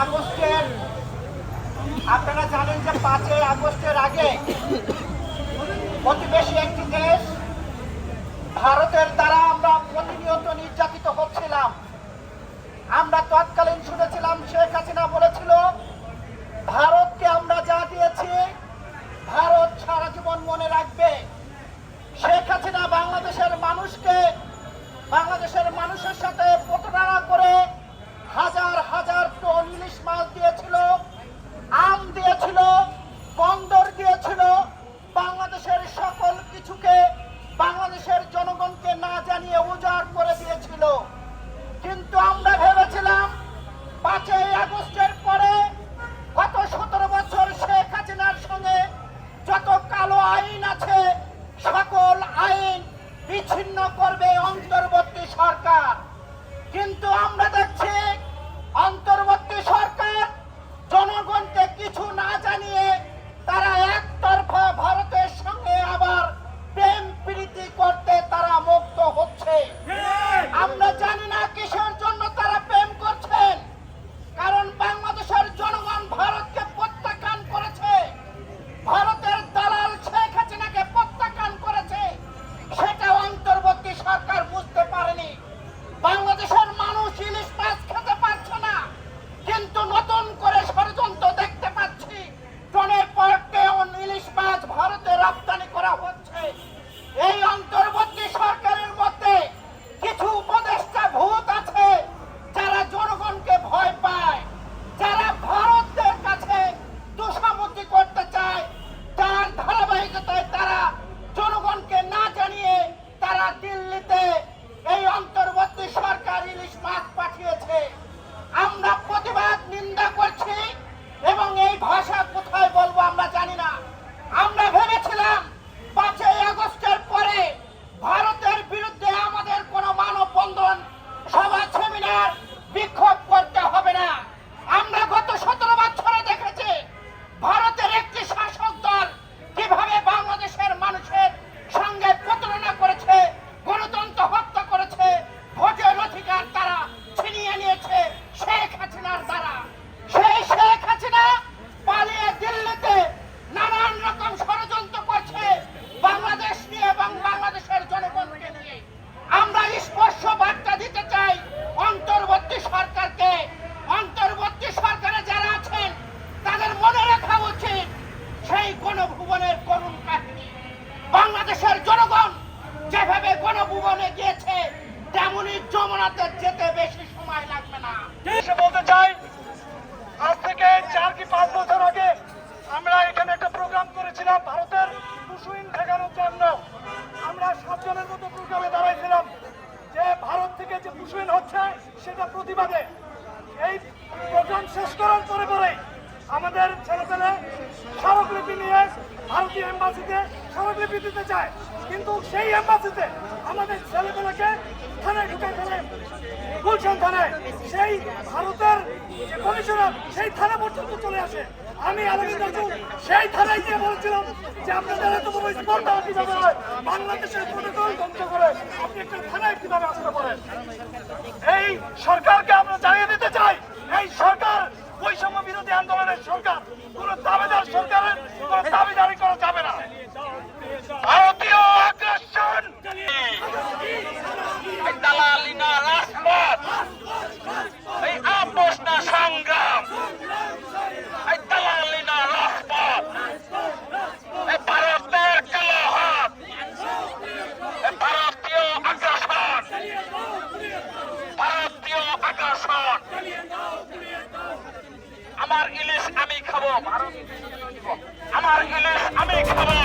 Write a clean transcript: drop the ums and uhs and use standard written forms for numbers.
আগস্টের আপনারা জানেন যে 5ই আগস্টের আগে প্রতিবেশী একটি দেশ ভারতের দ্বারা আমরা প্রতিনিয়ত নির্যাতিত হচ্ছিলাম। আমরা তৎকালীন শুনেছিলাম শেখ হাসিনা বলেছিল, ভারতকে আমরা যা দিয়েছি ভারত সারা জীবন মনে রাখবে। শেখ হাসিনা বাংলাদেশের মানুষের সাথে প্রতারণা করে হাজার হাজার টন ইলিশ মাছ দিয়েছিল, আম দিয়েছিল, বন্দর দিয়েছিল, বাংলাদেশের সকল কিছুকে বাংলাদেশের জনগণকে না জানিয়ে উজাড় করে দিয়েছিল। কিন্তু আমরা ভেবেছিলাম 5ই আগস্টের পরে গত 17 বছর শেখ হাসিনার সঙ্গে যত কালো আইন আছে সকল আইন বিচ্ছিন্ন করবে অন্তর্বর্তী সরকার। কিন্তু আমরা দেখছি অন্তর্বর্তী সরকার জনগণকে কিছু না জানিয়ে তারা একতরফা ভারতের সঙ্গে আবার প্রেম প্রীতি করতে তারা মুক্ত হচ্ছে। আমরা জানি না কিসের জন্য তারা প্রেম করছেন, কারণ বাংলাদেশের জনগণ ভারতকে প্রত্যাখ্যান করেছে, ভারতের দালাল শেখ হাসিনাকে প্রত্যাখ্যান করেছে। সেটা অন্তর্বর্তী সরকার বুঝতে পারেনি। বাংলাদেশের মানুষ ইলিশ মাছ খেতে পারছে না, কিন্তু নতুন করে ষড়যন্ত্র দেখতে পাচ্ছি, টনের পর টন ইলিশ মাছ ভারতে রপ্তানি করা হচ্ছে। এই অন্তর্বর্তী সরকারের মধ্যে কিছু উপদেষ্টা ভূত আছে যারা জনগণকে ভয় পায়, যারা ভারতের কাছে তোষামতি করতে চায়, যার ধারাবাহিকতায় তারা জনগণকে না জানিয়ে তারা দিল্লিতে এই অন্তর্বর্তী সরকার ইলিশ মাছ পাঠিয়েছে। আমরা প্রতিবাদ নিন্দা করছি এবং এই ভাষা কোথায় বলবো আমরা জানি না। আমরা ভেবেছিলাম 5ই আগস্টের পরে ভারতের বিরুদ্ধে আমাদের কোনো মানববন্ধন, সভা, সেমিনার, বিক্ষোভ করতে হবে না। আমরা গত 17 বছরে দেখেছি ভারতের একটি শাসক দল কিভাবে বাংলাদেশের মানুষের সঙ্গে প্রতারণা করেছে, গণতন্ত্র হত্যা করেছে, ভোটের অধিকার তারা ছিনিয়ে নিয়েছে শেখ হাসিনার দ্বারা। সেই শেখ হাসিনা পালিয়ে দিল্লিতে নানান রকম ষড়যন্ত্র করছে বাংলাদেশ নিয়ে এবং বাংলাদেশের জনগণকে নিয়ে। আমরা স্পষ্ট বার্তা দিতে চাই অন্তর্বর্তী সরকারকে, অন্তর্বর্তী সরকারে যারা আছেন তাদের মনে রাখা উচিত সেই গণভুবনের করুণ কাহিনী। বাংলাদেশের জনগণ যেভাবে গণভুবনে গিয়েছে তেমনি যমুনাতে যেতে বেশি সময় লাগবে না। বলতে চাই, আজ থেকে 4 কি 5 বছর আগে আমরা এখানে একটা প্রোগ্রাম করেছিলাম ভারতের কুসুইন ঠেকানোর জন্য। আমরা 7 জনের মতো প্রোগ্রামে দাঁড়াইছিলাম যে ভারত থেকে যে কুসুইন হচ্ছে সেটা প্রতিবাদে। এই প্রোগ্রাম শেষ করার পরে আমাদের ছেলেপেলে স্মারকলিপি নিয়ে ভারতীয় এম্বাসিতে স্মারকলিপি দিতে চায়, কিন্তু সেই এম্বাসিতে আমাদের ছেলেপেলেকে থানায় ঢুকাই ফেলে, গুলশান থানায়। সেই ভারতের যে কমিশনার সেই থানা পর্যন্ত চলে আসে। আমি আলমগীর রাসূল সেই থানায় গিয়ে বলেছিলাম যে আপনাদের এত বড় স্পর্ধা কিভাবে হয়, বাংলাদেশের প্রোটোকল ধ্বংস করে আপনি একটা থানায় কিভাবে আসতে পারেন। এই সরকারকে আমরা জানিয়ে দিতে চাই, এই সরকার বৈষম্য বিরোধী আন্দোলনের সরকার, কোন দাবিদার সরকারের কোন দাবিদারি করা যাবে না। ভারতীয় আগ্রাসন, দালালি না রাজপথ, এই আপোষ না সংগ্রাম, এই দালালি না রাজপথ, এই ভারতের কালো হাত, এই ভারতীয় আগ্রাসন, ভারতীয় আগ্রাসন। আমার ইলিশ আমি খাবো, ভারত আমার ইলিশ আমি খাবো।